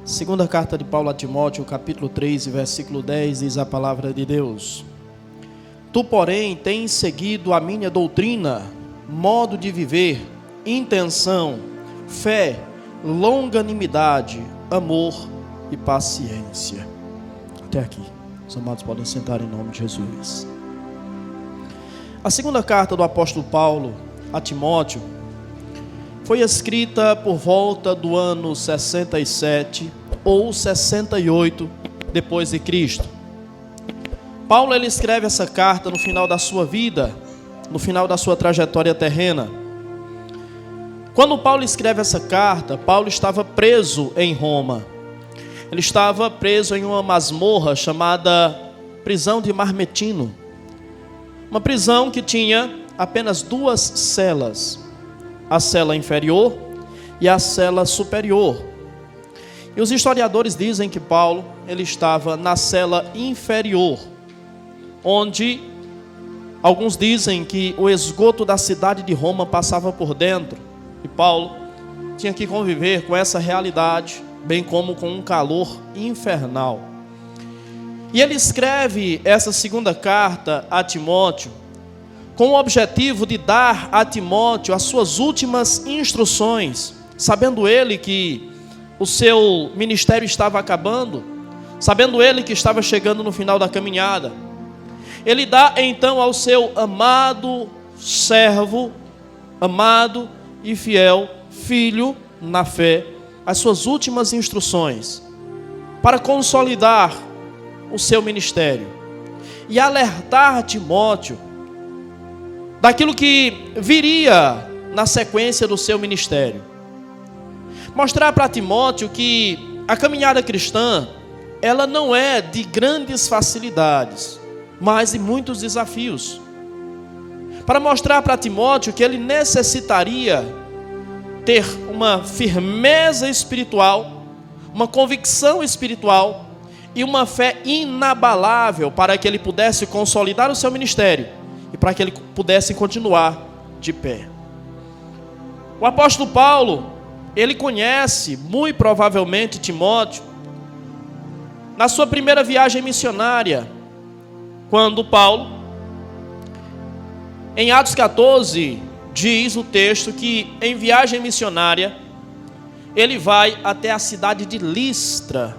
Segunda carta de Paulo a Timóteo, capítulo 3, versículo 10, diz a palavra de Deus: Tu, porém, tens seguido a minha doutrina, modo de viver, intenção, fé, longanimidade, amor e paciência. Até aqui. Os amados podem sentar em nome de Jesus. A segunda carta do apóstolo Paulo a Timóteo foi escrita por volta do ano 67 ou 68 depois de Cristo. Paulo ele escreve essa carta no final da sua vida, no final da sua trajetória terrena. Quando Paulo escreve essa carta, Paulo estava preso em Roma. Ele estava preso em uma masmorra chamada prisão de Marmetino. Uma prisão que tinha apenas duas celas, a cela inferior e a cela superior. E os historiadores dizem que Paulo ele estava na cela inferior, onde alguns dizem que o esgoto da cidade de Roma passava por dentro, e Paulo tinha que conviver com essa realidade, bem como com um calor infernal. E ele escreve essa segunda carta a Timóteo com o objetivo de dar a Timóteo as suas últimas instruções, sabendo ele que o seu ministério estava acabando, sabendo ele que estava chegando no final da caminhada. Ele dá então ao seu amado servo, amado e fiel filho na fé, as suas últimas instruções para consolidar o seu ministério e alertar Timóteo daquilo que viria na sequência do seu ministério. Mostrar para Timóteo que a caminhada cristã, ela não é de grandes facilidades, mas de muitos desafios. Para mostrar para Timóteo que ele necessitaria ter uma firmeza espiritual, uma convicção espiritual e uma fé inabalável para que ele pudesse consolidar o seu ministério e para que ele pudesse continuar de pé. O apóstolo Paulo, ele conhece muito provavelmente Timóteo na sua primeira viagem missionária, quando Paulo, em Atos 14, diz o texto que em viagem missionária ele vai até a cidade de Listra.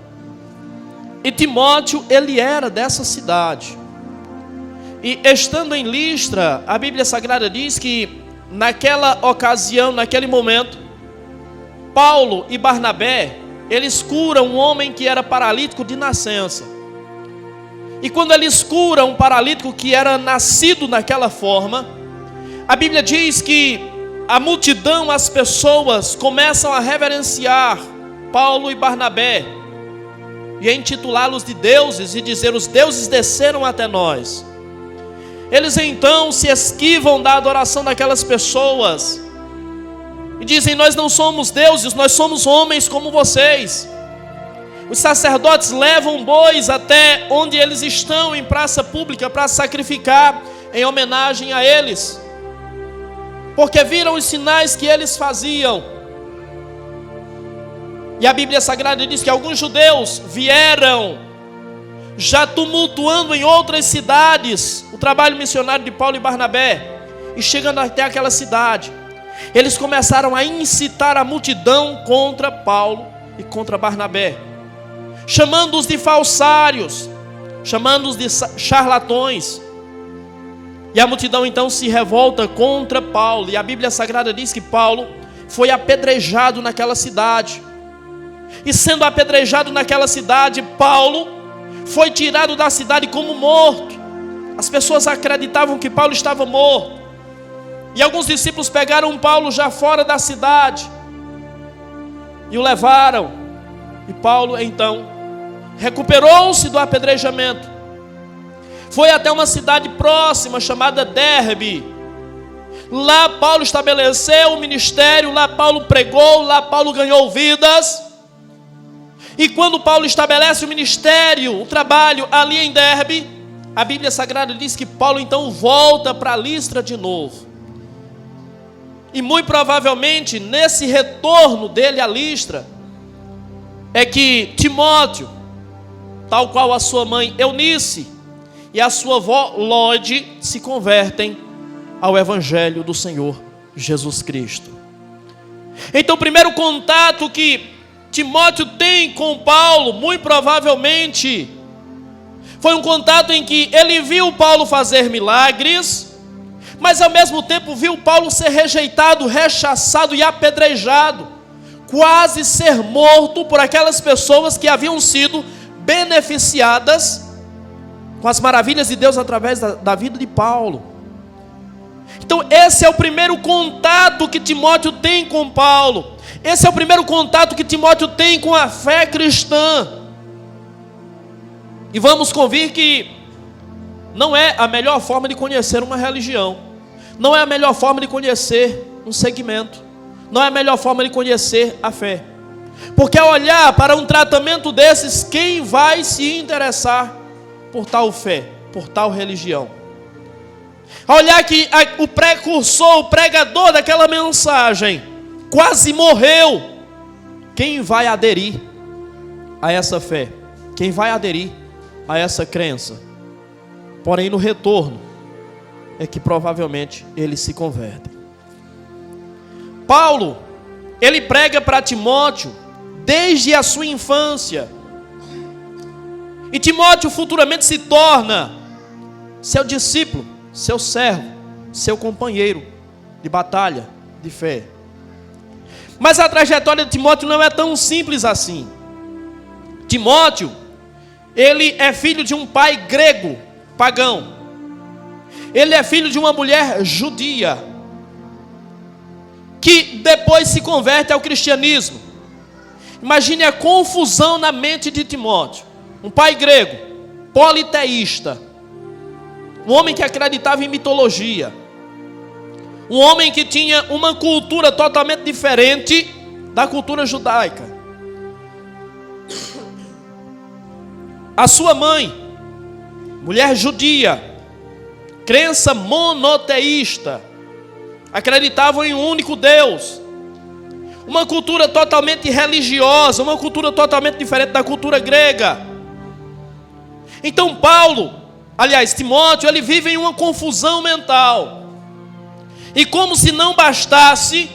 E Timóteo, ele era dessa cidade. E estando em Listra, a Bíblia Sagrada diz que naquela ocasião, naquele momento, Paulo e Barnabé, eles curam um homem que era paralítico de nascença. E quando eles curam um paralítico que era nascido naquela forma, a Bíblia diz que a multidão, as pessoas começam a reverenciar Paulo e Barnabé e a intitulá-los de deuses e dizer: os deuses desceram até nós. Eles então se esquivam da adoração daquelas pessoas e dizem: nós não somos deuses, nós somos homens como vocês. Os sacerdotes levam bois até onde eles estão em praça pública para sacrificar em homenagem a eles, porque viram os sinais que eles faziam. E a Bíblia Sagrada diz que alguns judeus vieram já tumultuando em outras cidades o trabalho missionário de Paulo e Barnabé, e chegando até aquela cidade, eles começaram a incitar a multidão contra Paulo e contra Barnabé, chamando-os de falsários, chamando-os de charlatões. E a multidão então se revolta contra Paulo, e a Bíblia Sagrada diz que Paulo foi apedrejado naquela cidade. E sendo apedrejado naquela cidade, Paulo foi tirado da cidade como morto. As pessoas acreditavam que Paulo estava morto. E alguns discípulos pegaram Paulo já fora da cidade e o levaram. E Paulo então recuperou-se do apedrejamento, foi até uma cidade próxima chamada Derbe. Lá Paulo estabeleceu o ministério, lá Paulo pregou, lá Paulo ganhou vidas. E quando Paulo estabelece o ministério, o trabalho ali em Derbe, a Bíblia Sagrada diz que Paulo então volta para Listra de novo. E muito provavelmente nesse retorno dele a Listra, é que Timóteo, tal qual a sua mãe Eunice e a sua avó Lode, se convertem ao Evangelho do Senhor Jesus Cristo. Então, o primeiro contato que Timóteo tem com Paulo, muito provavelmente, foi um contato em que ele viu Paulo fazer milagres, mas ao mesmo tempo viu Paulo ser rejeitado, rechaçado e apedrejado, quase ser morto por aquelas pessoas que haviam sido beneficiadas com as maravilhas de Deus através da vida de Paulo. Então esse é o primeiro contato que Timóteo tem com Paulo. Esse é o primeiro contato que Timóteo tem com a fé cristã. E vamos convir que não é a melhor forma de conhecer uma religião. Não é a melhor forma de conhecer um segmento. Não é a melhor forma de conhecer a fé. Porque ao olhar para um tratamento desses, quem vai se interessar por tal fé, por tal religião? Ao olhar que o precursor, o pregador daquela mensagem quase morreu, quem vai aderir a essa fé? Quem vai aderir a essa crença? Porém, no retorno é que provavelmente eles se convertem. Paulo, ele prega para Timóteo desde a sua infância. E Timóteo futuramente se torna seu discípulo, seu servo, seu companheiro de batalha, de fé. Mas a trajetória de Timóteo não é tão simples assim. Timóteo, ele é filho de um pai grego, pagão. Ele é filho de uma mulher judia, que depois se converte ao cristianismo. Imagine a confusão na mente de Timóteo. Um pai grego, politeísta, um homem que acreditava em mitologia, um homem que tinha uma cultura totalmente diferente da cultura judaica. A sua mãe, mulher judia, crença monoteísta, acreditavam em um único Deus. Uma cultura totalmente religiosa, uma cultura totalmente diferente da cultura grega. Então Timóteo, ele vive em uma confusão mental. E como se não bastasse,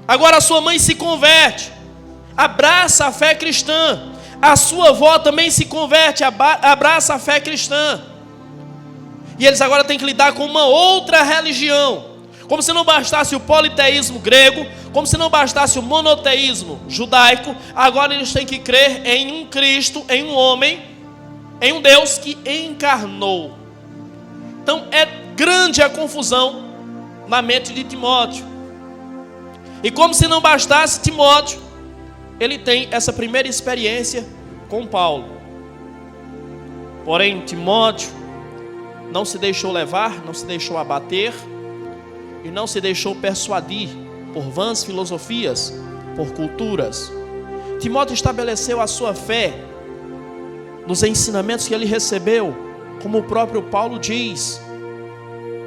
agora a sua mãe se converte, abraça a fé cristã. A sua avó também se converte, abraça a fé cristã. E eles agora têm que lidar com uma outra religião. Como se não bastasse o politeísmo grego, como se não bastasse o monoteísmo judaico, agora eles têm que crer em um Cristo, em um homem, em um Deus que encarnou. Então é grande a confusão na mente de Timóteo. E como se não bastasse, Timóteo, ele tem essa primeira experiência com Paulo. Porém, Timóteo não se deixou levar, não se deixou abater e não se deixou persuadir por vãs filosofias, por culturas. Timóteo estabeleceu a sua fé nos ensinamentos que ele recebeu, como o próprio Paulo diz,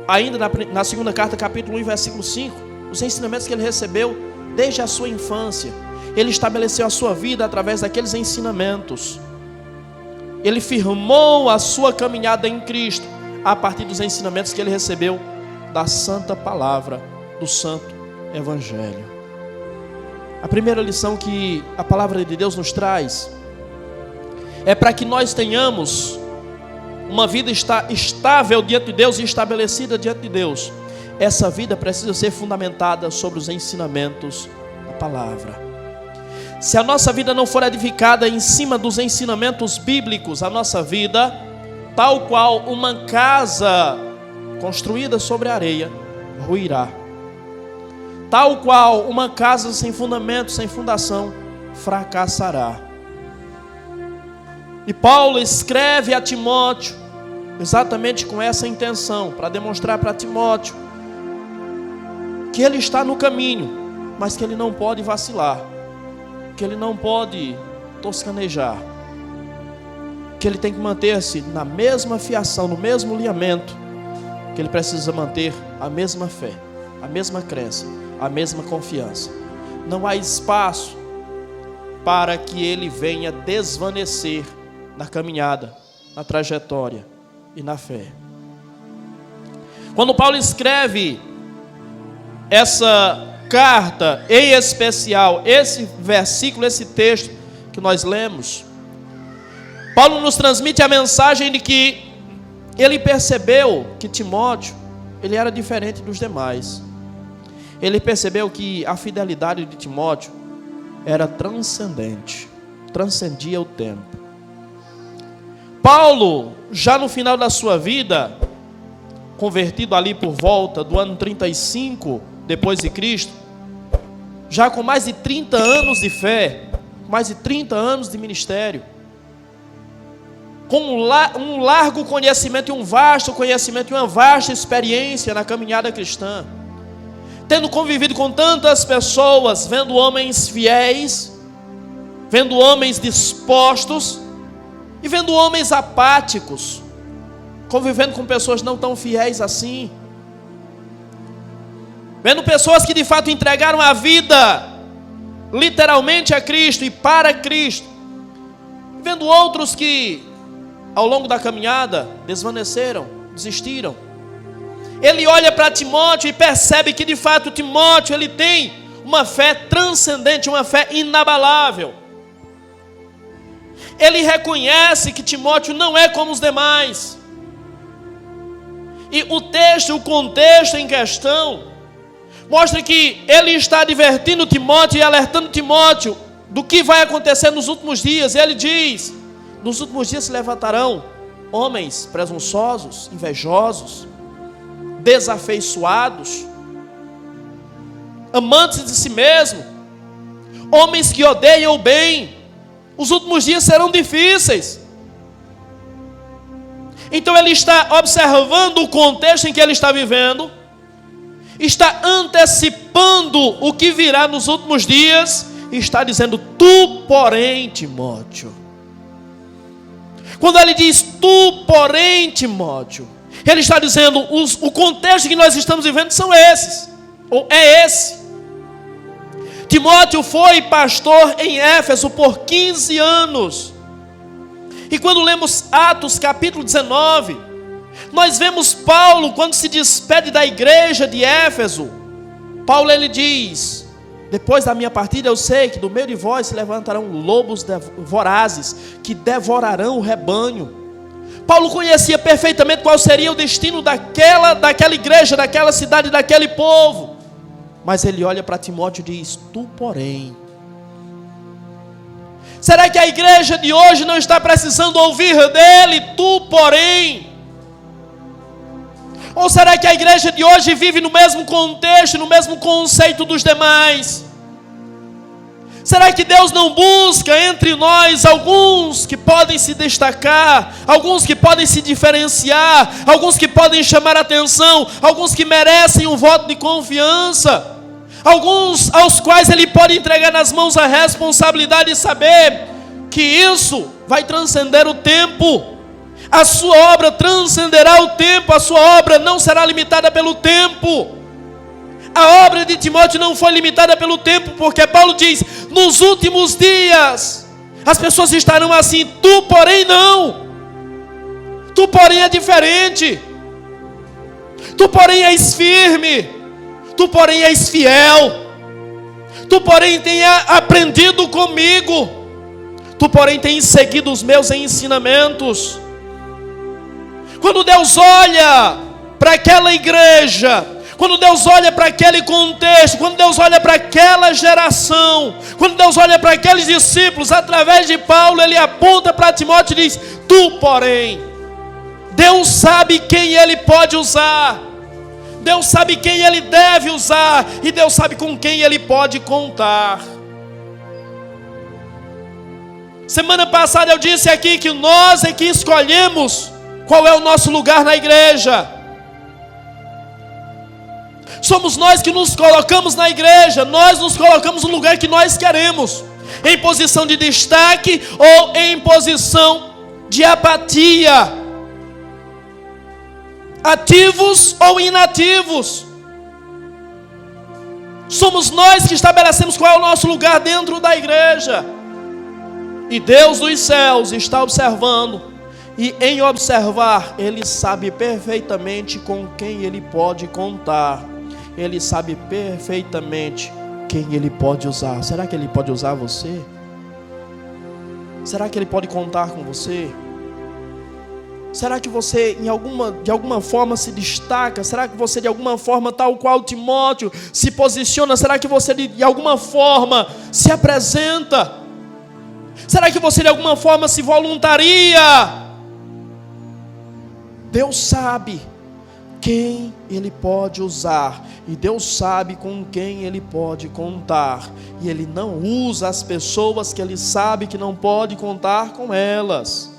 ainda na segunda carta, capítulo 1, versículo 5, os ensinamentos que ele recebeu desde a sua infância. Ele estabeleceu a sua vida através daqueles ensinamentos. Ele firmou a sua caminhada em Cristo a partir dos ensinamentos que ele recebeu da santa palavra, do santo evangelho. A primeira lição que a palavra de Deus nos traz é para que nós tenhamos uma vida estável diante de Deus e estabelecida diante de Deus. Essa vida precisa ser fundamentada sobre os ensinamentos da palavra. Se a nossa vida não for edificada em cima dos ensinamentos bíblicos, a nossa vida, tal qual uma casa construída sobre a areia, ruirá. Tal qual uma casa sem fundamento, sem fundação, fracassará. E Paulo escreve a Timóteo exatamente com essa intenção, para demonstrar para Timóteo que ele está no caminho, mas que ele não pode vacilar, que ele não pode toscanejar, que ele tem que manter-se na mesma fiação, no mesmo alinhamento, que ele precisa manter a mesma fé, a mesma crença, a mesma confiança. Não há espaço para que ele venha desvanecer na caminhada, na trajetória e na fé. Quando Paulo escreve essa carta, em especial, esse versículo, esse texto que nós lemos, Paulo nos transmite a mensagem de que ele percebeu que Timóteo, ele era diferente dos demais. Ele percebeu que a fidelidade de Timóteo era transcendente, transcendia o tempo. Paulo, já no final da sua vida, convertido ali por volta do ano 35 depois de Cristo, já com mais de 30 anos de fé, mais de 30 anos de ministério, com um largo conhecimento e um vasto conhecimento e uma vasta experiência na caminhada cristã, tendo convivido com tantas pessoas, vendo homens fiéis, vendo homens dispostos e vendo homens apáticos, convivendo com pessoas não tão fiéis assim, vendo pessoas que de fato entregaram a vida literalmente a Cristo e para Cristo, vendo outros que ao longo da caminhada desvaneceram, desistiram. Ele olha para Timóteo e percebe que de fato Timóteo ele tem uma fé transcendente, uma fé inabalável. Ele reconhece que Timóteo não é como os demais. E o texto, o contexto em questão, mostra que ele está advertindo Timóteo e alertando Timóteo do que vai acontecer nos últimos dias. Ele diz: nos últimos dias se levantarão homens presunçosos, invejosos, desafeiçoados, amantes de si mesmo, homens que odeiam o bem. Os últimos dias serão difíceis. Então ele está observando o contexto em que ele está vivendo, está antecipando o que virá nos últimos dias, e está dizendo: tu, porém, Timóteo. Quando ele diz tu, porém, Timóteo, ele está dizendo, o contexto que nós estamos vivendo são esses, ou é esse. Timóteo foi pastor em Éfeso por 15 anos. E quando lemos Atos capítulo 19, nós vemos Paulo, quando se despede da igreja de Éfeso, Paulo ele diz: depois da minha partida eu sei que do meio de vós se levantarão lobos vorazes, que devorarão o rebanho. Paulo conhecia perfeitamente qual seria o destino daquela igreja, daquela cidade, daquele povo. Mas ele olha para Timóteo e diz: tu, porém. Será que a igreja de hoje não está precisando ouvir dele, tu, porém? Ou será que a igreja de hoje vive no mesmo contexto, no mesmo conceito dos demais? Será que Deus não busca entre nós alguns que podem se destacar, alguns que podem se diferenciar, alguns que podem chamar a atenção, alguns que merecem um voto de confiança, alguns aos quais Ele pode entregar nas mãos a responsabilidade de saber que isso vai transcender o tempo? A sua obra transcenderá o tempo, a sua obra não será limitada pelo tempo. A obra de Timóteo não foi limitada pelo tempo, porque Paulo diz: nos últimos dias as pessoas estarão assim, tu porém não. Tu porém é diferente. Tu porém és firme. Tu porém és fiel. Tu porém tem aprendido comigo. Tu porém tem seguido os meus ensinamentos. Quando Deus olha para aquela igreja, quando Deus olha para aquele contexto, quando Deus olha para aquela geração, quando Deus olha para aqueles discípulos, através de Paulo, Ele aponta para Timóteo e diz: tu, porém. Deus sabe quem Ele pode usar, Deus sabe quem Ele deve usar, e Deus sabe com quem Ele pode contar. Semana passada eu disse aqui que nós é que escolhemos qual é o nosso lugar na igreja. Somos nós que nos colocamos na igreja, nós nos colocamos no lugar que nós queremos, em posição de destaque ou em posição de apatia, ativos ou inativos. Somos nós que estabelecemos qual é o nosso lugar dentro da igreja. E Deus dos céus está observando. E em observar, Ele sabe perfeitamente com quem Ele pode contar. Ele sabe perfeitamente quem Ele pode usar. Será que Ele pode usar você? Será que Ele pode contar com você? Será que você de alguma forma se destaca? Será que você de alguma forma, tal qual Timóteo, se posiciona? Será que você de alguma forma se apresenta? Será que você de alguma forma se voluntaria? Deus sabe quem Ele pode usar, e Deus sabe com quem Ele pode contar, e Ele não usa as pessoas que Ele sabe que não pode contar com elas.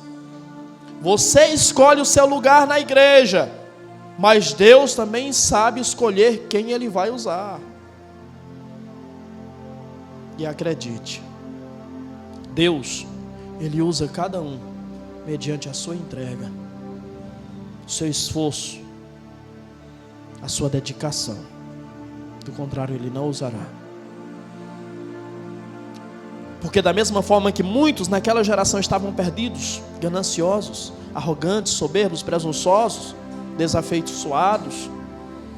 Você escolhe o seu lugar na igreja, mas Deus também sabe escolher quem Ele vai usar. E acredite, Deus, Ele usa cada um mediante a sua entrega, o seu esforço, a sua dedicação. Do contrário, Ele não usará. Porque da mesma forma que muitos naquela geração estavam perdidos, gananciosos, arrogantes, soberbos, presunçosos, desafeiçoados,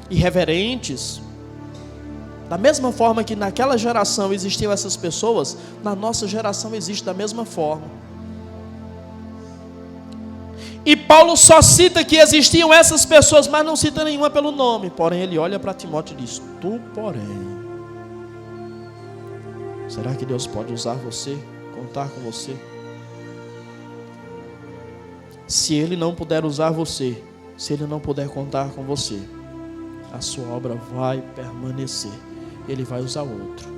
irreverentes, da mesma forma que naquela geração existiam essas pessoas, na nossa geração existe da mesma forma. E Paulo só cita que existiam essas pessoas, mas não cita nenhuma pelo nome. Porém, ele olha para Timóteo e diz: tu, porém. Será que Deus pode usar você, contar com você? Se Ele não puder usar você, se Ele não puder contar com você, a sua obra vai permanecer. Ele vai usar outro.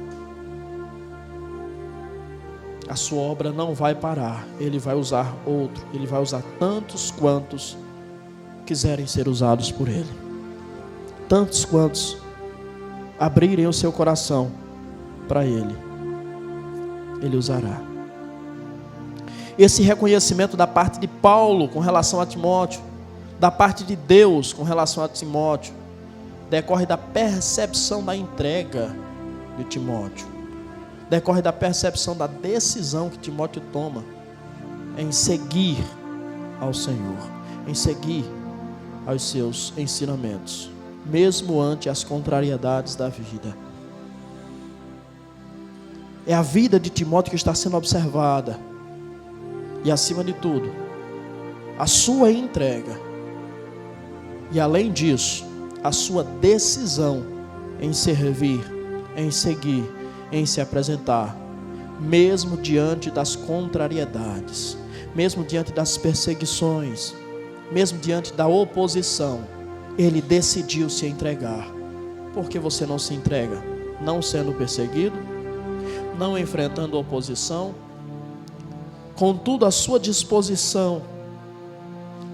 A sua obra não vai parar. Ele vai usar outro. Ele vai usar tantos quantos quiserem ser usados por Ele. Tantos quantos abrirem o seu coração para Ele. Ele usará. Esse reconhecimento da parte de Paulo com relação a Timóteo, da parte de Deus com relação a Timóteo, decorre da percepção da entrega de Timóteo, decorre da percepção da decisão que Timóteo toma em seguir ao Senhor, em seguir aos seus ensinamentos, mesmo ante as contrariedades da vida. É a vida de Timóteo que está sendo observada. E acima de tudo, a sua entrega. E além disso, a sua decisão em servir, em seguir, em se apresentar, mesmo diante das contrariedades, mesmo diante das perseguições, mesmo diante da oposição, ele decidiu se entregar. Por que você não se entrega? Não sendo perseguido, não enfrentando oposição, contudo à sua disposição,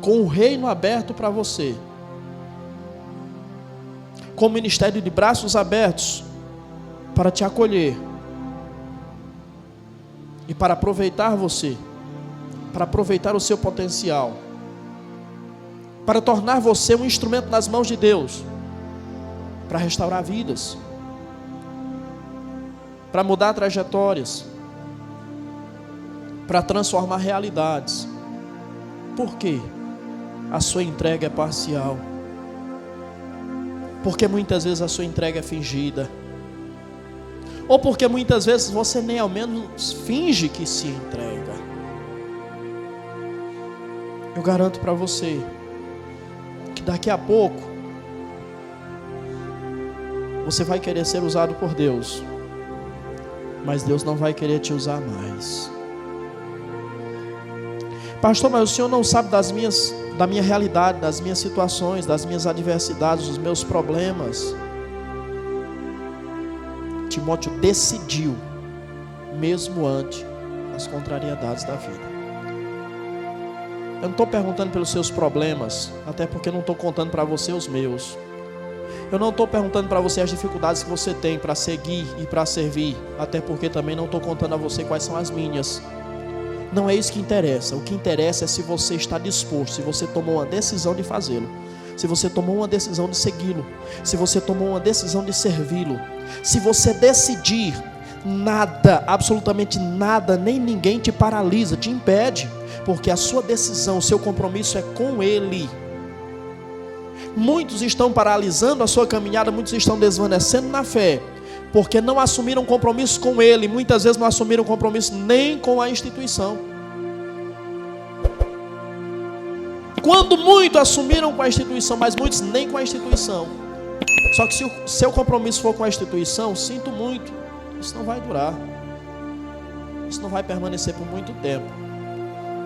com o reino aberto para você, com o ministério de braços abertos para te acolher e para aproveitar você, para aproveitar o seu potencial, para tornar você um instrumento nas mãos de Deus, para restaurar vidas, para mudar trajetórias, para transformar realidades. Por quê? A sua entrega é parcial. Porque muitas vezes a sua entrega é fingida. Ou porque muitas vezes você nem ao menos finge que se entrega. Eu garanto para você que daqui a pouco você vai querer ser usado por Deus, mas Deus não vai querer te usar mais. Pastor, mas o senhor não sabe da minha realidade, das minhas situações, das minhas adversidades, dos meus problemas. Timóteo decidiu, mesmo ante as contrariedades da vida. Eu não estou perguntando pelos seus problemas, até porque não estou contando para você os meus. Eu não estou perguntando para você as dificuldades que você tem para seguir e para servir, até porque também não estou contando a você quais são as minhas. Não é isso que interessa. O que interessa é se você está disposto, se você tomou uma decisão de fazê-lo, se você tomou uma decisão de segui-lo, se você tomou uma decisão de servi-lo, se você decidir nada, absolutamente nada, nem ninguém te paralisa, te impede, porque a sua decisão, o seu compromisso é com Ele. Muitos estão paralisando a sua caminhada, muitos estão desvanecendo na fé, porque não assumiram compromisso com Ele, muitas vezes não assumiram compromisso nem com a instituição. Quando muito assumiram com a instituição, mas muitos nem com a instituição. Só que se o seu compromisso for com a instituição, sinto muito, isso não vai durar. Isso não vai permanecer por muito tempo.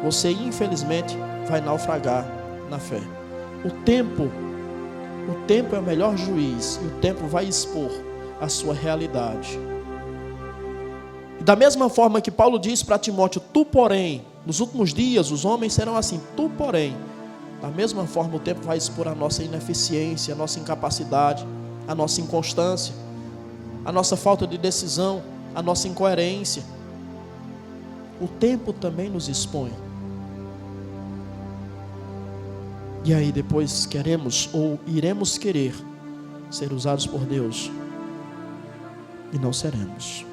Você, infelizmente, vai naufragar na fé. O tempo é o melhor juiz, e o tempo vai expor a sua realidade. E da mesma forma que Paulo diz para Timóteo, tu porém, nos últimos dias os homens serão assim, tu porém, da mesma forma o tempo vai expor a nossa ineficiência, a nossa incapacidade, a nossa inconstância, a nossa falta de decisão, a nossa incoerência. O tempo também nos expõe. E aí depois queremos ou iremos querer ser usados por Deus e não seremos.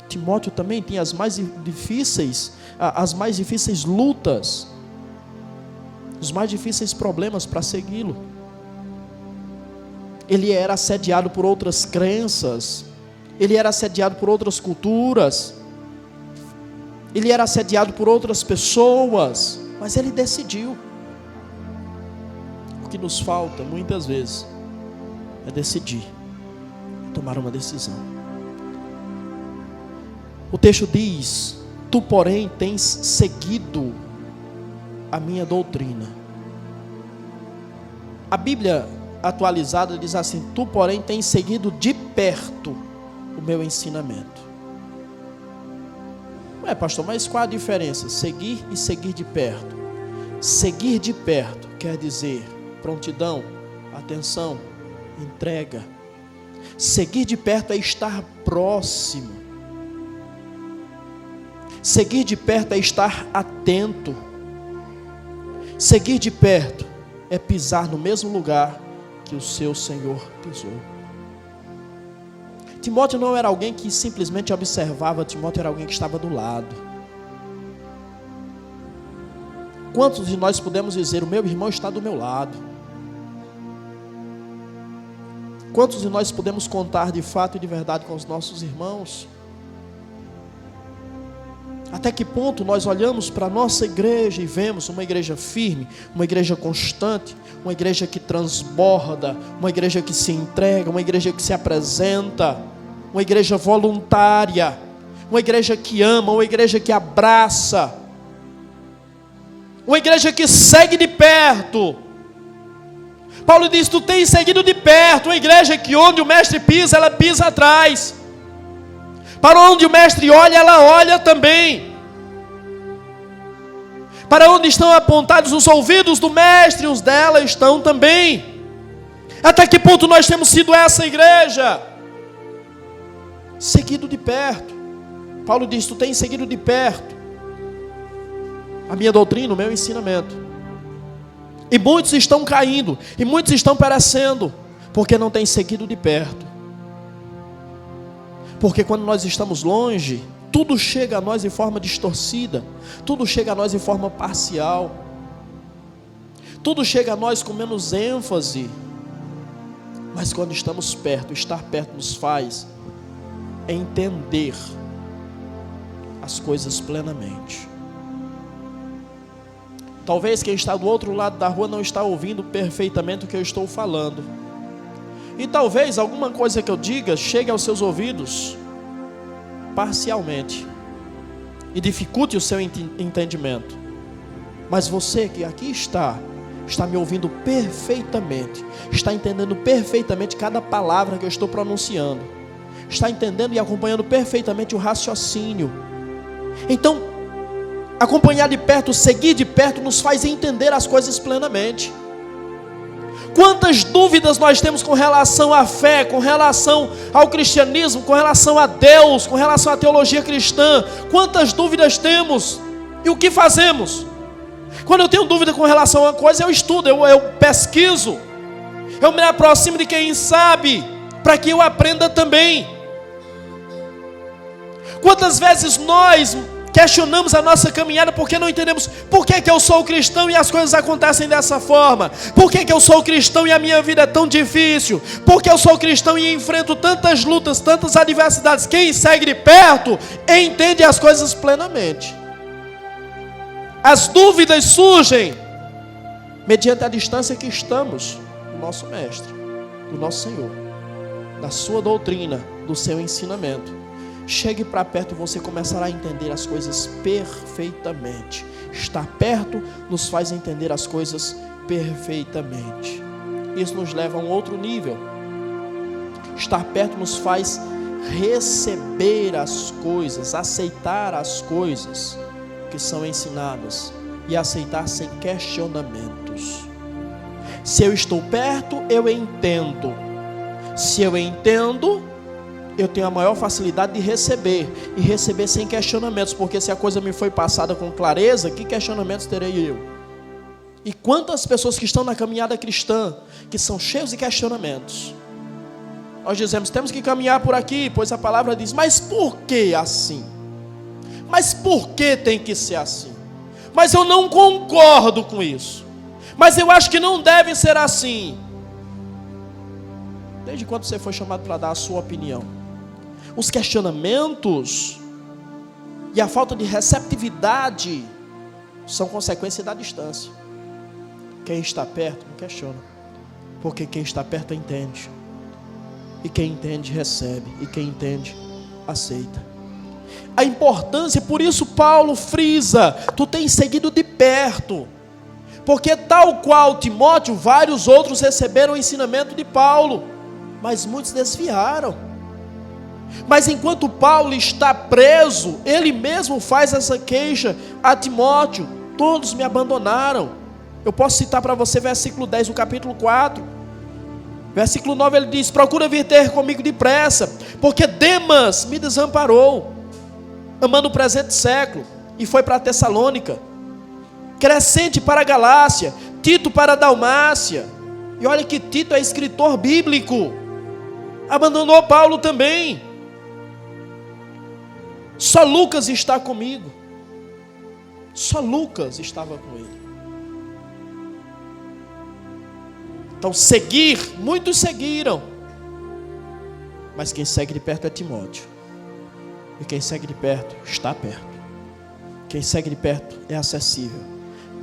Timóteo também tem as mais difíceis lutas, os mais difíceis problemas para segui-lo. Ele era assediado por outras crenças, ele era assediado por outras culturas, ele era assediado por outras pessoas, mas ele decidiu. O que nos falta muitas vezes é decidir, tomar uma decisão. O texto diz, tu porém tens seguido a minha doutrina. A Bíblia atualizada diz assim, tu porém tens seguido de perto o meu ensinamento. Ué, pastor, mas qual a diferença? Seguir e seguir de perto. Seguir de perto quer dizer prontidão, atenção, entrega. Seguir de perto é estar próximo. Seguir de perto é estar atento. Seguir de perto é pisar no mesmo lugar que o seu Senhor pisou. Timóteo não era alguém que simplesmente observava, Timóteo era alguém que estava do lado. Quantos de nós podemos dizer, o meu irmão está do meu lado? Quantos de nós podemos contar de fato e de verdade com os nossos irmãos? Até que ponto nós olhamos para a nossa igreja e vemos uma igreja firme, uma igreja constante, uma igreja que transborda, uma igreja que se entrega, uma igreja que se apresenta, uma igreja voluntária, uma igreja que ama, uma igreja que abraça, uma igreja que segue de perto. Paulo diz, tu tens seguido de perto, uma igreja que onde o mestre pisa, ela pisa atrás. Para onde o mestre olha, ela olha também. Para onde estão apontados os ouvidos do mestre, os dela estão também. Até que ponto nós temos sido essa igreja? Seguido de perto. Paulo diz, tu tens seguido de perto a minha doutrina, o meu ensinamento. E muitos estão caindo, e muitos estão perecendo, porque não têm seguido de perto. Porque quando nós estamos longe, tudo chega a nós de forma distorcida, tudo chega a nós de forma parcial, tudo chega a nós com menos ênfase. Mas quando estamos perto, estar perto nos faz entender as coisas plenamente. Talvez quem está do outro lado da rua não está ouvindo perfeitamente o que eu estou falando. E talvez alguma coisa que eu diga chegue aos seus ouvidos parcialmente e dificulte o seu entendimento. Mas você que aqui está me ouvindo perfeitamente, está entendendo perfeitamente cada palavra que eu estou pronunciando, está entendendo e acompanhando perfeitamente o raciocínio. Então, acompanhar de perto, seguir de perto, nos faz entender as coisas plenamente. Quantas dúvidas nós temos com relação à fé, com relação ao cristianismo, com relação a Deus, com relação à teologia cristã. Quantas dúvidas temos? E o que fazemos? Quando eu tenho dúvida com relação a uma coisa, eu estudo, eu pesquiso, eu me aproximo de quem sabe, para que eu aprenda também. Quantas vezes nós questionamos a nossa caminhada porque não entendemos por que eu sou cristão e as coisas acontecem dessa forma? Por que eu sou cristão e a minha vida é tão difícil? Por que eu sou cristão e enfrento tantas lutas, tantas adversidades? Quem segue de perto entende as coisas plenamente. As dúvidas surgem mediante a distância que estamos do nosso Mestre, do nosso Senhor, da sua doutrina, do seu ensinamento. Chegue para perto e você começará a entender as coisas perfeitamente. Estar perto nos faz entender as coisas perfeitamente. Isso nos leva a um outro nível. Estar perto nos faz receber as coisas, aceitar as coisas que são ensinadas e aceitar sem questionamentos. Se eu estou perto, eu entendo. Se eu entendo, eu tenho a maior facilidade de receber, e receber sem questionamentos, porque se a coisa me foi passada com clareza, que questionamentos terei eu? E quantas pessoas que estão na caminhada cristã, que são cheios de questionamentos. Nós dizemos, temos que caminhar por aqui, pois a palavra diz, mas por que assim? Mas por que tem que ser assim? Mas eu não concordo com isso. Mas eu acho que não deve ser assim. Desde quando você foi chamado para dar a sua opinião? Os questionamentos e a falta de receptividade são consequência da distância. Quem está perto não questiona, porque quem está perto entende, e quem entende recebe, e quem entende aceita. A importância, por isso Paulo frisa, tu tens seguido de perto, porque tal qual Timóteo, vários outros receberam o ensinamento de Paulo, mas muitos desviaram. Mas enquanto Paulo está preso, ele mesmo faz essa queixa a Timóteo, todos me abandonaram. Eu posso citar para você versículo 10 do capítulo 4, versículo 9 ele diz, procura vir ter comigo depressa, porque Demas me desamparou, amando o presente século, e foi para a Tessalônica, Crescente para a Galácia, Tito para a Dalmácia. E olha que Tito é escritor bíblico, abandonou Paulo também. Só Lucas está comigo. Só Lucas estava com ele. Então seguir, muitos seguiram, mas quem segue de perto é Timóteo. E quem segue de perto está perto. Quem segue de perto é acessível.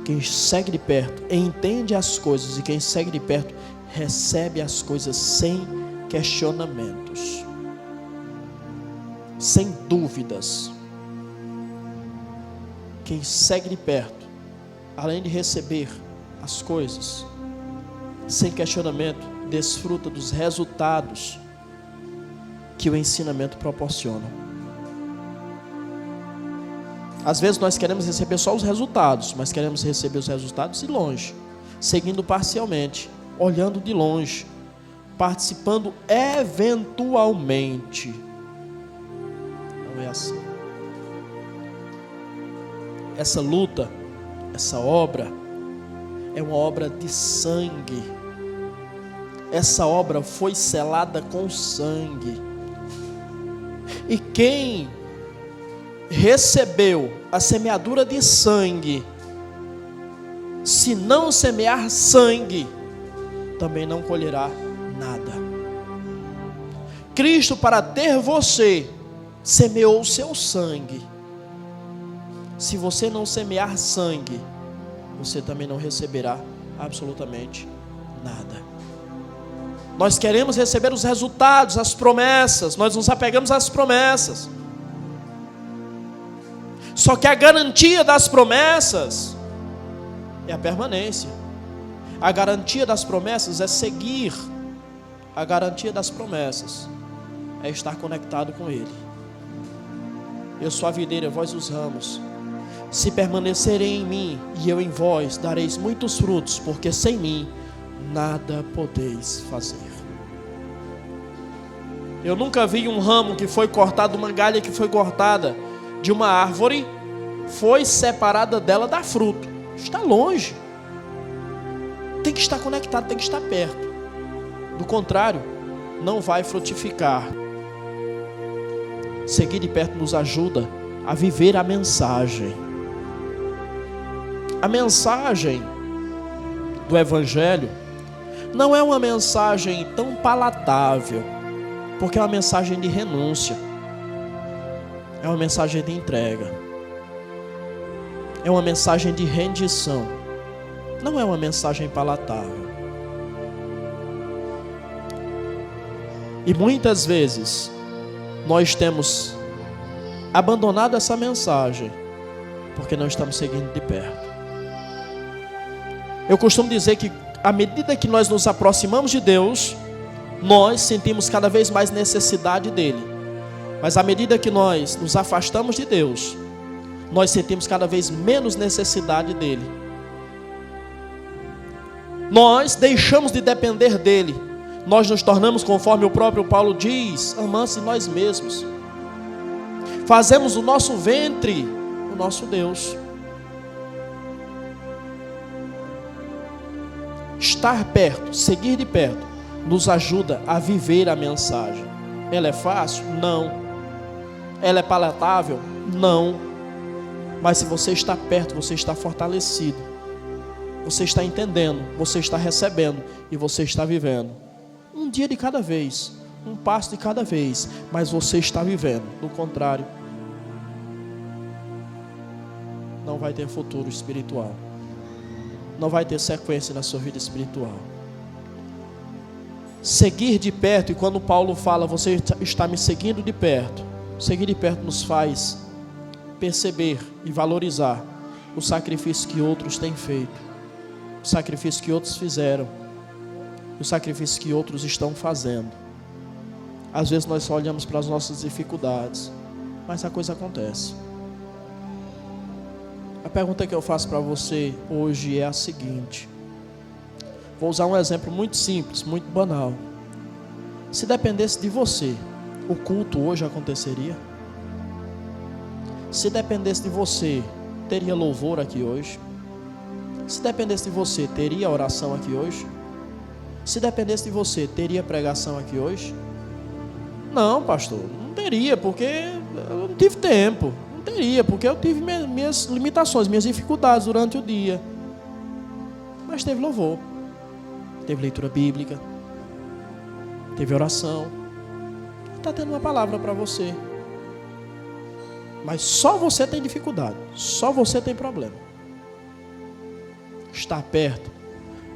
Quem segue de perto entende as coisas, e quem segue de perto recebe as coisas sem questionamentos, sem dúvidas. Quem segue de perto, além de receber as coisas sem questionamento, desfruta dos resultados que o ensinamento proporciona. Às vezes nós queremos receber só os resultados, mas queremos receber os resultados de longe, seguindo parcialmente, olhando de longe, participando eventualmente. Não é assim. Essa luta, essa obra, é uma obra de sangue. Essa obra foi selada com sangue. E quem recebeu a semeadura de sangue, se não semear sangue, também não colherá nada. Cristo, para ter você, semeou o seu sangue. Se você não semear sangue, você também não receberá absolutamente nada. Nós queremos receber os resultados, as promessas, nós nos apegamos às promessas. Só que a garantia das promessas é a permanência. A garantia das promessas é seguir. A garantia das promessas é estar conectado com Ele. Eu sou a videira, vós os ramos. Se permanecerem em mim e eu em vós, dareis muitos frutos, porque sem mim nada podeis fazer. Eu nunca vi um ramo que foi cortado, uma galha que foi cortada de uma árvore, foi separada dela dar fruto. Está longe. Tem que estar conectado, tem que estar perto. Do contrário, não vai frutificar. Seguir de perto nos ajuda a viver a mensagem. A mensagem do Evangelho não é uma mensagem tão palatável, porque é uma mensagem de renúncia, é uma mensagem de entrega, é uma mensagem de rendição, não é uma mensagem palatável. E muitas vezes nós temos abandonado essa mensagem porque não estamos seguindo de perto. Eu costumo dizer que à medida que nós nos aproximamos de Deus, nós sentimos cada vez mais necessidade dele. Mas à medida que nós nos afastamos de Deus, nós sentimos cada vez menos necessidade dele. Nós deixamos de depender dele. Nós nos tornamos, conforme o próprio Paulo diz, amantes de nós mesmos. Fazemos o nosso ventre o nosso Deus. Estar perto, seguir de perto, nos ajuda a viver a mensagem. Ela é fácil? Não. Ela é palatável? Não. Mas se você está perto, você está fortalecido. Você está entendendo, você está recebendo e você está vivendo. Um dia de cada vez, um passo de cada vez, mas você está vivendo. Do contrário, não vai ter futuro espiritual. Não vai ter sequência na sua vida espiritual. Seguir de perto, e quando Paulo fala, você está me seguindo de perto, seguir de perto nos faz perceber e valorizar o sacrifício que outros têm feito, o sacrifício que outros fizeram, o sacrifício que outros estão fazendo. Às vezes nós só olhamos para as nossas dificuldades, mas a coisa acontece. A pergunta que eu faço para você hoje é a seguinte. Vou usar um exemplo muito simples, muito banal. Se dependesse de você, o culto hoje aconteceria? Se dependesse de você, teria louvor aqui hoje? Se dependesse de você, teria oração aqui hoje? Se dependesse de você, teria pregação aqui hoje? Não, pastor, não teria, porque eu não tive tempo. Teria, porque eu tive minhas limitações, minhas dificuldades durante o dia. Mas teve louvor, teve leitura bíblica, teve oração. Está tendo uma palavra para você. Mas só você tem dificuldade, só você tem problema. Estar perto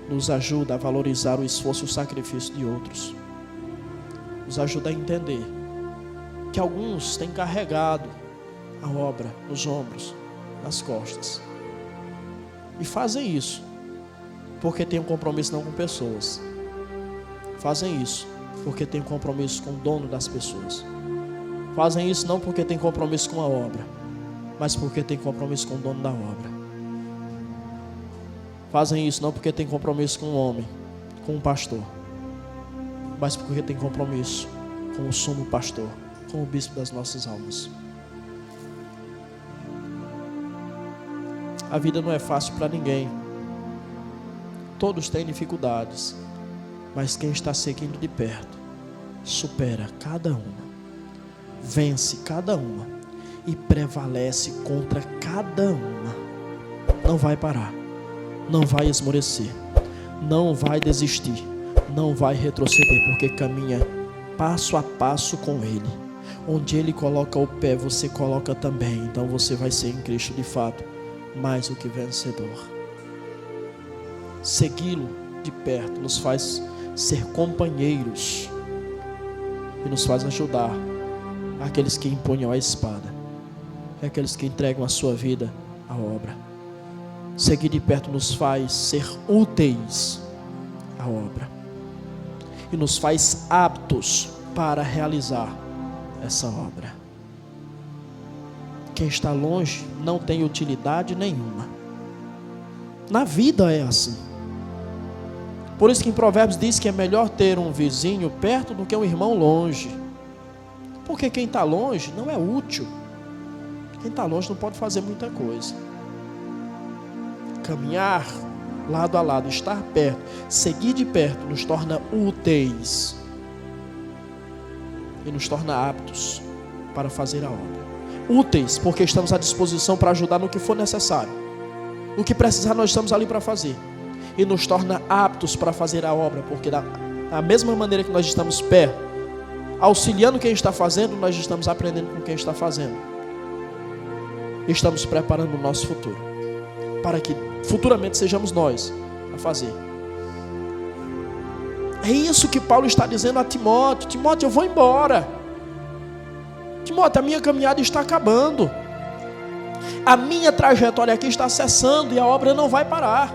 nos ajuda a valorizar o esforço e o sacrifício de outros. Nos ajuda a entender que alguns têm carregado a obra nos ombros, nas costas, e fazem isso porque tem um compromisso não com pessoas, fazem isso porque tem um compromisso com o dono das pessoas, fazem isso não porque tem compromisso com a obra, mas porque tem compromisso com o dono da obra, fazem isso não porque tem compromisso com o homem, com o pastor, mas porque tem compromisso com o sumo pastor, com o bispo das nossas almas. A vida não é fácil para ninguém. Todos têm dificuldades. Mas quem está seguindo de perto, supera cada uma, vence cada uma e prevalece contra cada uma. Não vai parar, não vai esmorecer, não vai desistir, não vai retroceder, porque caminha passo a passo com Ele. Onde Ele coloca o pé, você coloca também. Então você vai ser em Cristo de fato mais do que vencedor. Segui-lo de perto nos faz ser companheiros e nos faz ajudar aqueles que empunham a espada, aqueles que entregam a sua vida à obra. Seguir de perto nos faz ser úteis à obra e nos faz aptos para realizar essa obra. Quem está longe não tem utilidade nenhuma. Na vida é assim. Por isso que em Provérbios diz que é melhor ter um vizinho perto do que um irmão longe. Porque quem está longe não é útil. Quem está longe não pode fazer muita coisa. Caminhar lado a lado, estar perto, seguir de perto nos torna úteis e nos torna aptos para fazer a obra. Úteis, porque estamos à disposição para ajudar no que for necessário. O que precisar, nós estamos ali para fazer. E nos torna aptos para fazer a obra, porque da mesma maneira que nós estamos auxiliando quem está fazendo, nós estamos aprendendo com quem está fazendo. Estamos preparando o nosso futuro, para que futuramente sejamos nós a fazer. É isso que Paulo está dizendo a Timóteo. Timóteo, eu vou embora. Timóteo, a minha caminhada está acabando. A minha trajetória aqui está cessando e a obra não vai parar.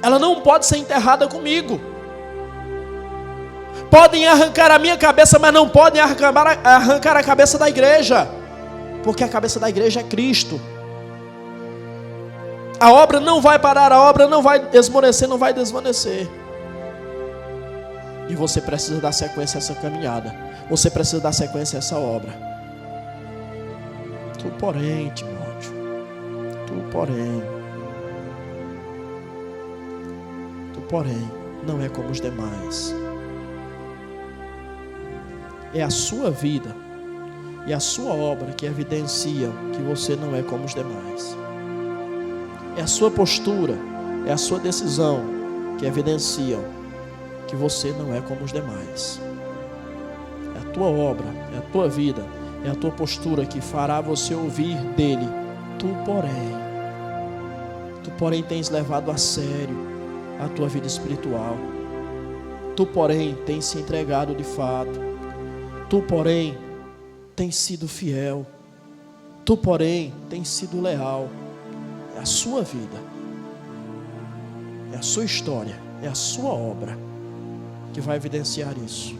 Ela não pode ser enterrada comigo. Podem arrancar a minha cabeça, mas não podem arrancar a cabeça da igreja, porque a cabeça da igreja é Cristo. A obra não vai parar, a obra não vai esmorecer, não vai desvanecer. E você precisa dar sequência a essa caminhada. Você precisa dar sequência a essa obra. Tu, porém, Timóteo, tu, porém, não é como os demais. É a sua vida e a sua obra que evidenciam que você não é como os demais. É a sua postura, é a sua decisão que evidenciam que você não é como os demais. É a tua obra, é a tua vida, é a tua postura que fará você ouvir dele. Tu, porém, tens levado a sério a tua vida espiritual. Tu, porém, tens se entregado de fato. Tu, porém, tens sido fiel. Tu, porém, tens sido leal. É a sua vida, é a sua história, é a sua obra que vai evidenciar isso,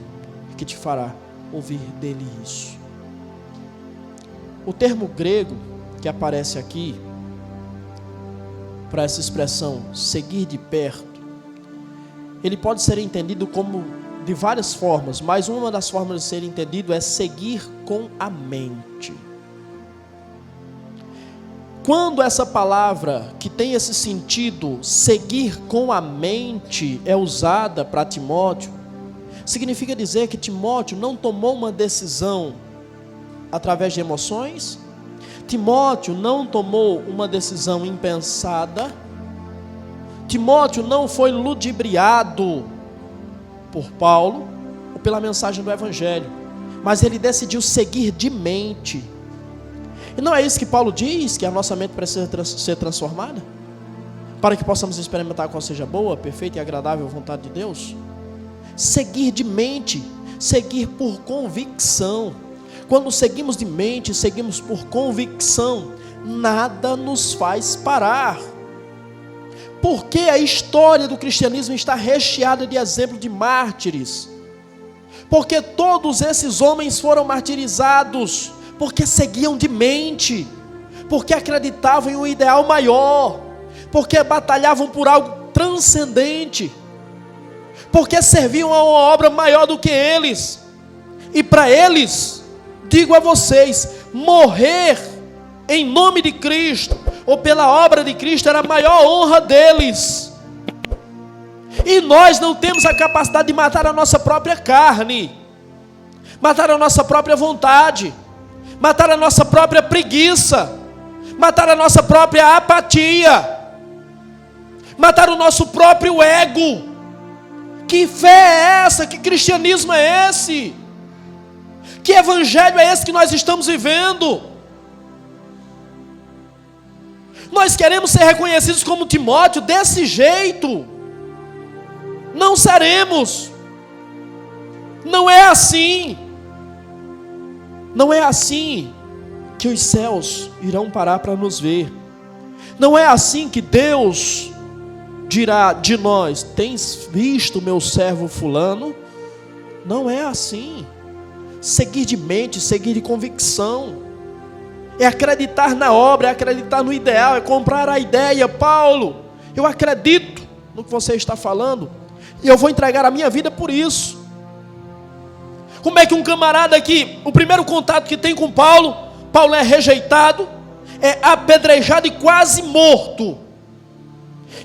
que te fará ouvir dele isso. O termo grego que aparece aqui para essa expressão seguir de perto, ele pode ser entendido como de várias formas, mas uma das formas de ser entendido é seguir com a mente. Quando essa palavra que tem esse sentido, seguir com a mente, é usada para Timóteo, significa dizer que Timóteo não tomou uma decisão através de emoções. Timóteo não tomou uma decisão impensada. Timóteo não foi ludibriado por Paulo ou pela mensagem do Evangelho, mas ele decidiu seguir de mente. E não é isso que Paulo diz, que a nossa mente precisa ser transformada, para que possamos experimentar qual seja boa, perfeita e agradável vontade de Deus? Seguir de mente, seguir por convicção. Quando seguimos de mente, seguimos por convicção, nada nos faz parar. Porque a história do cristianismo está recheada de exemplos de mártires. Porque todos esses homens foram martirizados, porque seguiam de mente, porque acreditavam em um ideal maior, porque batalhavam por algo transcendente, porque serviam a uma obra maior do que eles. E para eles, digo a vocês, morrer em nome de Cristo, ou pela obra de Cristo, era a maior honra deles. E nós não temos a capacidade de matar a nossa própria carne, matar a nossa própria vontade, matar a nossa própria preguiça, matar a nossa própria apatia, matar o nosso próprio ego. Que fé é essa? Que cristianismo é esse? Que evangelho é esse que nós estamos vivendo? Nós queremos ser reconhecidos como Timóteo desse jeito? Não seremos. Não é assim. Não é assim que os céus irão parar para nos ver. Não é assim que Deus dirá de nós: tens visto meu servo fulano? Não é assim. Seguir de mente, seguir de convicção, é acreditar na obra, é acreditar no ideal, é comprar a ideia. Paulo, eu acredito no que você está falando, e eu vou entregar a minha vida por isso. Como é que um camarada que, o primeiro contato que tem com Paulo é rejeitado, é apedrejado e quase morto.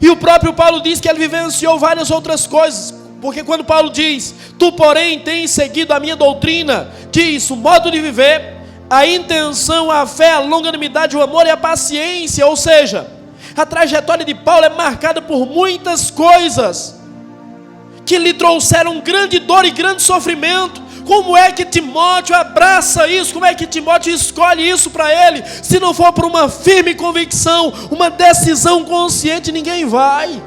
E o próprio Paulo diz que ele vivenciou várias outras coisas. Porque quando Paulo diz, tu porém tens seguido a minha doutrina, diz o modo de viver, a intenção, a fé, a longanimidade, o amor e a paciência. Ou seja, a trajetória de Paulo é marcada por muitas coisas que lhe trouxeram grande dor e grande sofrimento. Como é que Timóteo abraça isso? Como é que Timóteo escolhe isso para ele? Se não for por uma firme convicção, uma decisão consciente, ninguém vai.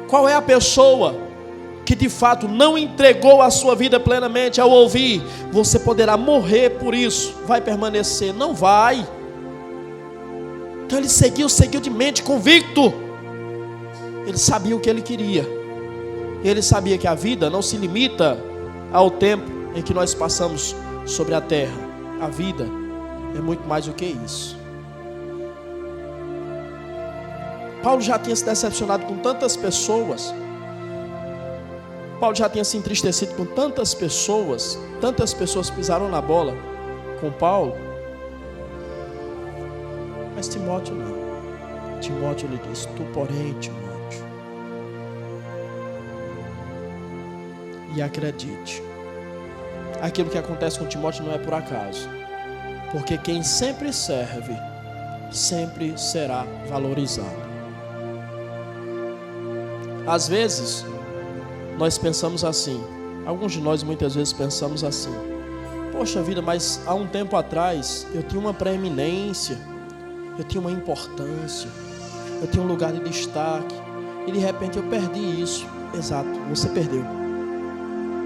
Qual é a pessoa que de fato não entregou a sua vida plenamente? Ao ouvir, você poderá morrer por isso, vai permanecer? Não vai. Então ele seguiu de mente, convicto. Ele sabia o que ele queria. Ele sabia que a vida não se limita ao tempo em que nós passamos sobre a terra. A vida é muito mais do que isso. Paulo já tinha se decepcionado com tantas pessoas. Paulo já tinha se entristecido com tantas pessoas pisaram na bola com Paulo. Mas Timóteo não. Timóteo lhe disse, tu porém, Timóteo, e acredite, aquilo que acontece com Timóteo não é por acaso, porque quem sempre serve, sempre será valorizado. Às vezes, nós pensamos assim, alguns de nós muitas vezes pensamos assim, poxa vida, mas há um tempo atrás, eu tinha uma preeminência, eu tinha uma importância, eu tinha um lugar de destaque, e de repente eu perdi isso. Exato, você perdeu.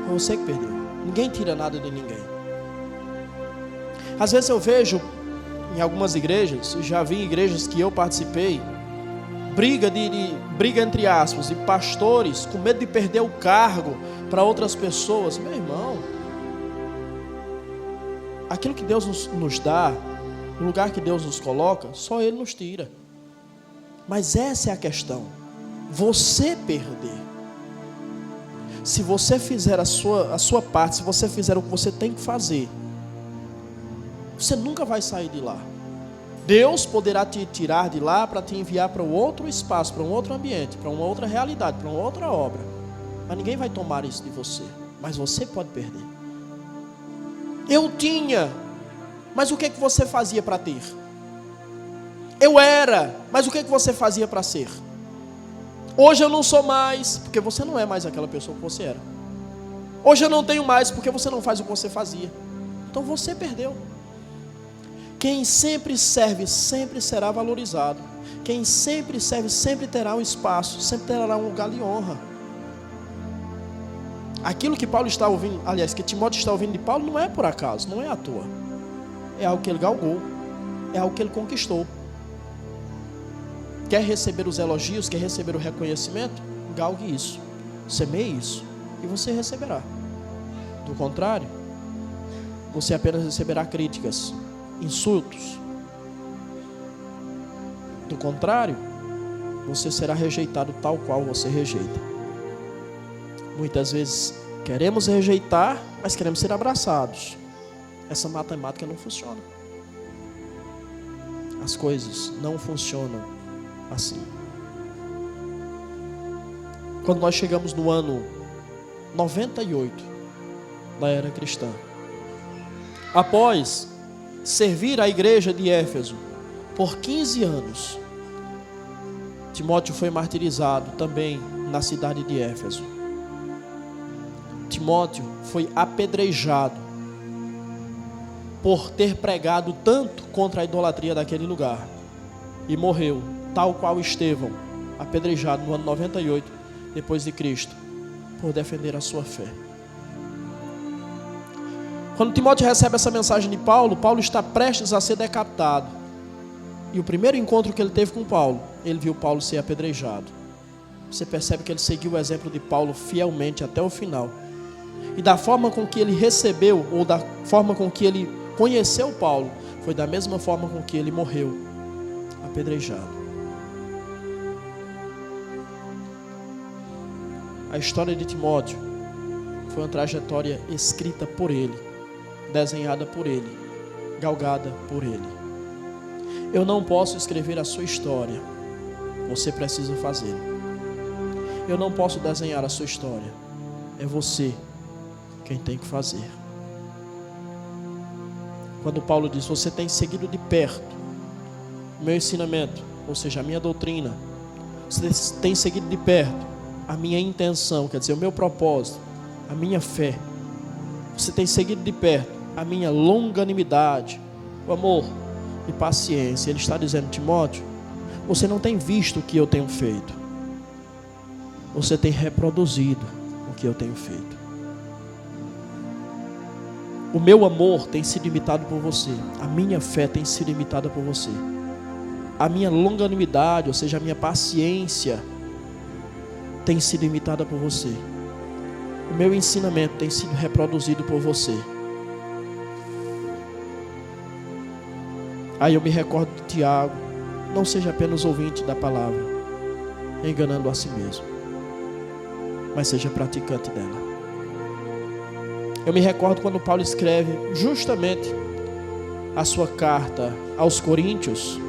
Foi você que perdeu. Ninguém tira nada de ninguém. Às vezes eu vejo em algumas igrejas, já vi em igrejas que eu participei, briga entre aspas, de pastores com medo de perder o cargo para outras pessoas. Meu irmão, aquilo que Deus nos dá, o lugar que Deus nos coloca, só Ele nos tira. Mas essa é a questão, você perder. Se você fizer a sua parte, se você fizer o que você tem que fazer, você nunca vai sair de lá. Deus poderá te tirar de lá para te enviar para um outro espaço, para um outro ambiente, para uma outra realidade, para uma outra obra. Mas ninguém vai tomar isso de você. Mas você pode perder. Eu tinha, mas o que você fazia para ter? Eu era, mas o que você fazia para ser? Hoje eu não sou mais, porque você não é mais aquela pessoa que você era. Hoje eu não tenho mais, porque você não faz o que você fazia. Então você perdeu. Quem sempre serve, sempre será valorizado. Quem sempre serve, sempre terá um espaço, sempre terá um lugar de honra. Aquilo que Paulo está ouvindo, aliás, que Timóteo está ouvindo de Paulo, não é por acaso, não é à toa. É algo que ele galgou, é algo que ele conquistou. Quer receber os elogios, quer receber o reconhecimento? Galgue isso, semeie isso, e você receberá. Do contrário, você apenas receberá críticas, insultos. Do contrário, você será rejeitado tal qual você rejeita. Muitas vezes queremos rejeitar, mas queremos ser abraçados. Essa matemática não funciona. As coisas não funcionam assim. Quando nós chegamos no ano 98 da era cristã, após servir a igreja de Éfeso por 15 anos, Timóteo foi martirizado também na cidade de Éfeso. Timóteo foi apedrejado por ter pregado tanto contra a idolatria daquele lugar e morreu, tal qual Estevão, apedrejado no ano 98 depois de Cristo, por defender a sua fé. Quando Timóteo recebe essa mensagem de Paulo, Paulo está prestes a ser decapitado. E o primeiro encontro que ele teve com Paulo, ele viu Paulo ser apedrejado. Você percebe que ele seguiu o exemplo de Paulo fielmente até o final. E da forma com que ele recebeu, ou da forma com que ele conheceu Paulo, foi da mesma forma com que ele morreu, apedrejado. A história de Timóteo foi uma trajetória escrita por ele, desenhada por ele, galgada por ele. Eu não posso escrever a sua história, você precisa fazê-lo. Eu não posso desenhar a sua história. É você quem tem que fazer. Quando Paulo diz, você tem seguido de perto o meu ensinamento, ou seja, a minha doutrina. Você tem seguido de perto a minha intenção, quer dizer, o meu propósito, a minha fé. Você tem seguido de perto a minha longanimidade, o amor e paciência. Ele está dizendo, Timóteo, você não tem visto o que eu tenho feito. Você tem reproduzido o que eu tenho feito. O meu amor tem sido imitado por você. A minha fé tem sido imitada por você. A minha longanimidade, ou seja, a minha paciência, tem sido imitada por você. O meu ensinamento tem sido reproduzido por você. Aí eu me recordo de Tiago, não seja apenas ouvinte da palavra, enganando a si mesmo, mas seja praticante dela. Eu me recordo quando Paulo escreve justamente a sua carta aos Coríntios,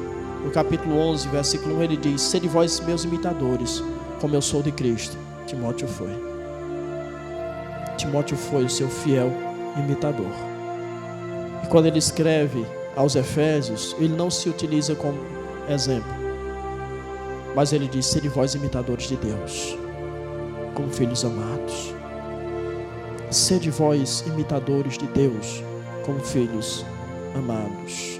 no capítulo 11, versículo 1, ele diz, sede vós meus imitadores, como eu sou de Cristo. Timóteo foi. Timóteo foi o seu fiel imitador. E quando ele escreve aos Efésios, ele não se utiliza como exemplo, mas ele diz, sede vós imitadores de Deus, como filhos amados. Sede vós imitadores de Deus, como filhos amados.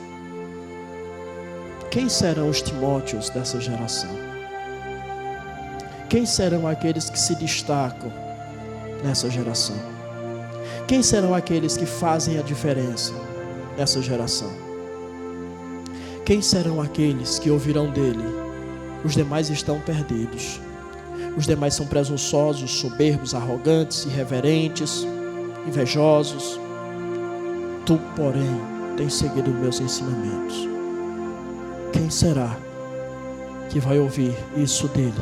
Quem serão os Timóteos dessa geração? Quem serão aqueles que se destacam nessa geração? Quem serão aqueles que fazem a diferença nessa geração? Quem serão aqueles que ouvirão dele? Os demais estão perdidos. Os demais são presunçosos, soberbos, arrogantes, irreverentes, invejosos. Tu, porém, tens seguido meus ensinamentos. Quem será que vai ouvir isso dele?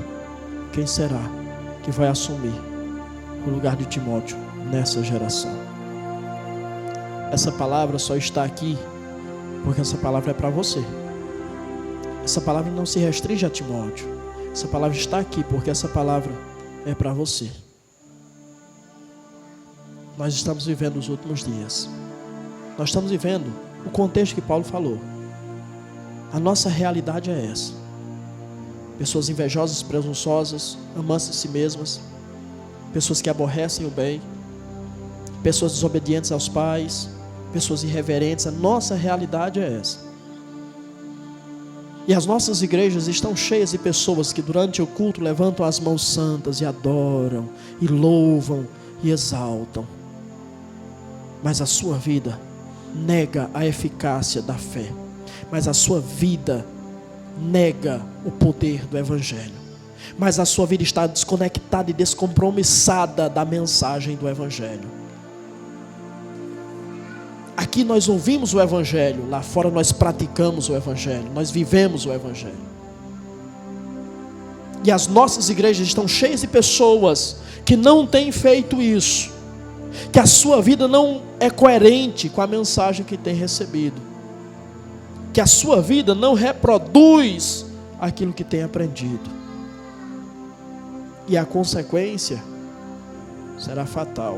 Quem será que vai assumir o lugar de Timóteo nessa geração? Essa palavra só está aqui porque essa palavra é para você. Essa palavra não se restringe a Timóteo. Essa palavra está aqui porque essa palavra é para você. Nós estamos vivendo os últimos dias. Nós estamos vivendo o contexto que Paulo falou. A nossa realidade é essa. Pessoas invejosas, presunçosas, amantes de si mesmas. Pessoas que aborrecem o bem. Pessoas desobedientes aos pais. Pessoas irreverentes. A nossa realidade é essa. E as nossas igrejas estão cheias de pessoas que durante o culto levantam as mãos santas e adoram, e louvam, e exaltam. Mas a sua vida nega a eficácia da fé. Mas a sua vida nega o poder do Evangelho. Mas a sua vida está desconectada e descompromissada da mensagem do Evangelho. Aqui nós ouvimos o Evangelho, lá fora nós praticamos o Evangelho, nós vivemos o Evangelho. E as nossas igrejas estão cheias de pessoas que não têm feito isso, que a sua vida não é coerente com a mensagem que tem recebido, que a sua vida não reproduz aquilo que tem aprendido. E a consequência será fatal.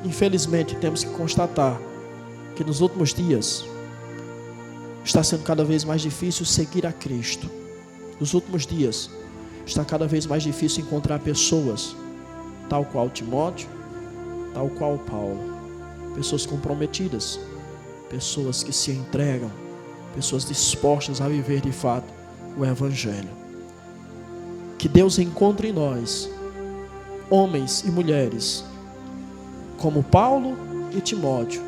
Infelizmente temos que constatar que nos últimos dias está sendo cada vez mais difícil seguir a Cristo. Nos últimos dias está cada vez mais difícil encontrar pessoas tal qual Timóteo, tal qual Paulo. Pessoas comprometidas, pessoas que se entregam, pessoas dispostas a viver de fato o Evangelho. Que Deus encontre em nós homens e mulheres como Paulo e Timóteo,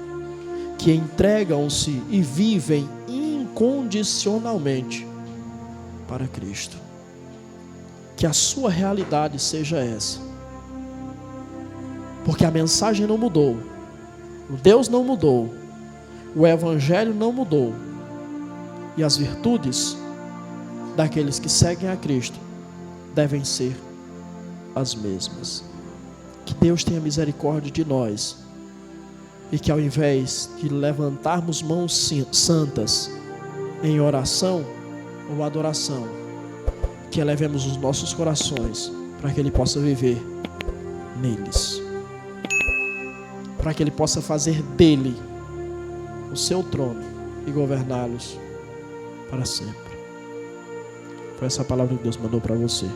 que entregam-se e vivem incondicionalmente para Cristo. Que a sua realidade seja essa, porque a mensagem não mudou, o Deus não mudou, o Evangelho não mudou, e as virtudes daqueles que seguem a Cristo devem ser as mesmas. Que Deus tenha misericórdia de nós e que ao invés de levantarmos mãos santas em oração ou adoração, que elevemos os nossos corações para que Ele possa viver neles, para que Ele possa fazer dele o seu trono e governá-los para sempre. Foi essa palavra que Deus mandou para você.